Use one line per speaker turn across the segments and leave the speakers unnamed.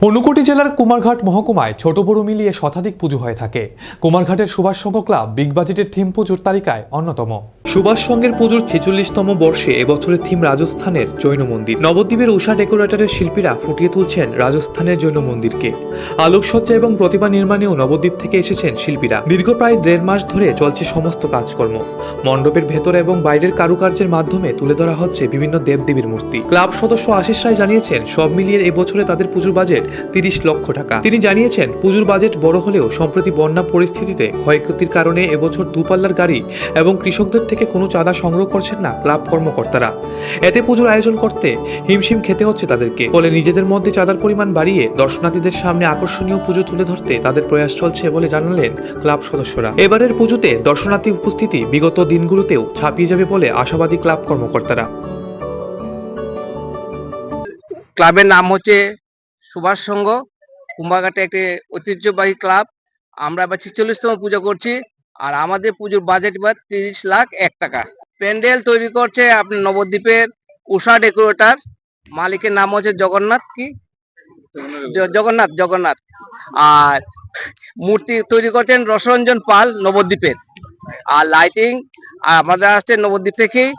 ঊনকোটি জেলার কুমারঘাট মহকুমায় ছোট বড় মিলিয়ে শতাধিক পুজো হয়ে থাকে। কুমারঘাটের সুভাষ সংঘ ক্লাব বিগ বাজেটের থিম পুজোর তালিকায় অন্যতম। সুভাষ সংঘের পুজোর 46তম বর্ষে এবছরের থিম রাজস্থানের জৈন মন্দির। নবদ্বীপের উষা ডেকোরেটরের শিল্পীরা ফুটিয়ে তুলছেন রাজস্থানের জৈন মন্দিরকে। আলোকসজ্জা এবং প্রতিমা নির্মাণেও নবদ্বীপ থেকে এসেছেন শিল্পীরা। দীর্ঘ প্রায় 1.5 মাস ধরে চলছে সমস্ত কাজকর্ম। মণ্ডপের ভেতর এবং বাইরের কারুকার্যের মাধ্যমে তুলে ধরা হচ্ছে বিভিন্ন দেবদেবীর মূর্তি। ক্লাব সদস্য আশিস রায় জানিয়েছেন, সব মিলিয়ে এবছরে তাদের পুজোর বাজেট 30 লক্ষ টাকা। তিনি জানিয়েছেন, পুজোর বাজেট বড় হলেও সম্প্রতি বন্যা পরিস্থিতিতে ক্ষয়ক্ষতির কারণে এবছর দুপাল্লার গাড়ি এবং কৃষকদের থেকে কোনো চাঁদা সংগ্রহ করছেন না ক্লাব কর্মকর্তারা। এতে পুজোর আয়োজন করতে হিমশিম খেতে হচ্ছে তাদেরকে। ফলে নিজেদের মধ্যে চাঁদার পরিমাণ বাড়িয়ে দর্শনার্থীদের সামনে আকর্ষণীয় পুজো তুলে ধরতে তাদের প্রয়াস চলছে বলে জানালেন ক্লাব সদস্যরা। এবারের পুজোতে দর্শনার্থী উপস্থিতি বিগত দিনগুলোতেও ছাপিয়ে যাবে বলে আশাবাদী ক্লাব কর্মকর্তারা।
ক্লাবের নাম হচ্ছে সুভাষ সংঘ, কুম্বাঘাটে একটি ঐতিহ্যবাহী ক্লাব। আমরা এবার 46তম পুজো করছি, আর আমাদের পুজোর বাজেট এবার 30,01,000 টাকা। প্যান্ডেল তৈরি করছে আপনার নবদ্বীপের উষা ডেকোরেটর, মালিকের নাম হচ্ছে জগন্নাথ জগন্নাথ। আর মূর্তি তৈরি করছেন রসরঞ্জন পাল নবদ্বীপের। আর লাইটিং আমাদের আসছে নবদ্বীপ থেকেই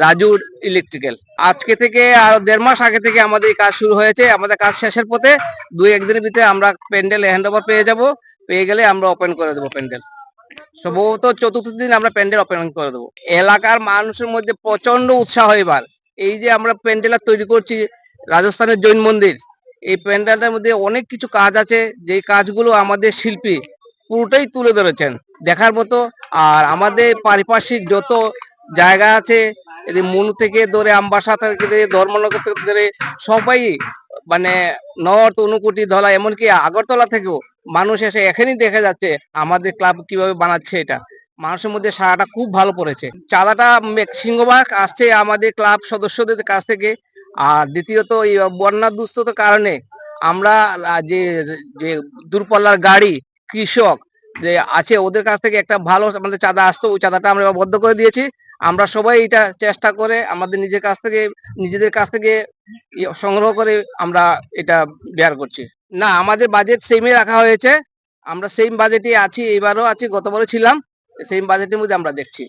রাজু ইলেকট্রিক্যাল। আজকে থেকে আর 1.5 মাস আগে থেকে আমাদের কাজ শুরু হয়েছে। আমাদের কাজ শেষের পথে 2-1 দিনের ভিতরে আমরা প্যান্ডেল হ্যান্ড ওভার পেয়ে যাব। পেয়ে গেলে আমরা ওপেন করে দেবো প্যান্ডেল। সম্ভবত 4র্থ দিন আমরা প্যান্ডেল ওপেন করে দেবো। এলাকার মানুষের মধ্যে প্রচন্ড উৎসাহ এবার। এই যে আমরা প্যান্ডেল তৈরি করছি রাজস্থানের জৈন মন্দির, এই প্যান্ডেলটার মধ্যে অনেক কিছু কাজ আছে, যে কাজগুলো আমাদের শিল্পী পুরোটাই তুলে ধরেছেন দেখার মতো। আর আমাদের পারিপার্শ্বিক যত জায়গা আছে, এদের মনু থেকে ধরে আমবাসা থেকে ধর্মনগর থেকে ধরে সবাই, মানে নর্থ, ঊনকোটি, ধলা, এমনকি আগরতলা থেকেও মানুষ এসে এখানেই দেখা যাচ্ছে আমাদের ক্লাব কিভাবে বানাচ্ছে। এটা মানুষের মধ্যে সারাটা খুব ভালো পড়েছে। চাঁদাটা সিংহভাগ আসছে আমাদের ক্লাব সদস্যদের কাছ থেকে। আর দ্বিতীয়ত এই বন্যা দুস্থতার কারণে আমরা যে যে দূরপাল্লার গাড়ি, কৃষক যে আছে, ওদের কাছ থেকে একটা ভালো আমাদের চাঁদা আসতো, ওই চাঁদাটা আমরা বদ্ধ করে দিয়েছি। আমরা সবাই এটা চেষ্টা করে আমাদের নিজেদের কাছ থেকে সংগ্রহ করে আমরা এটা বেয়ার করছি। না, আমাদের বাজেট সেমই রাখা হয়েছে। আমরা সেম বাজেটে আছি, এবারও আছি, গতবারও ছিলাম। সেম বাজেটের মধ্যে আমরা দেখছি।